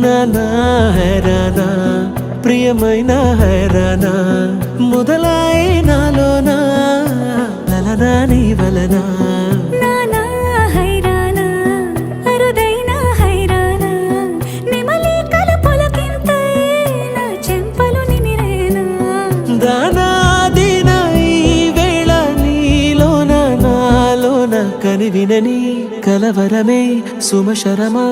నానా హైరానా ప్రియమైన హైరానా మొదలై నాలోనా లలనా నీ వలనా నానా హైరానా అరుదైన హైరానా నిమలి కలపులకింతై నా చెంపలు నిమిరేనా దానా దిన ఈ వేళ నీలోన నాలోన కనివినని కలవరమే సుమశరమా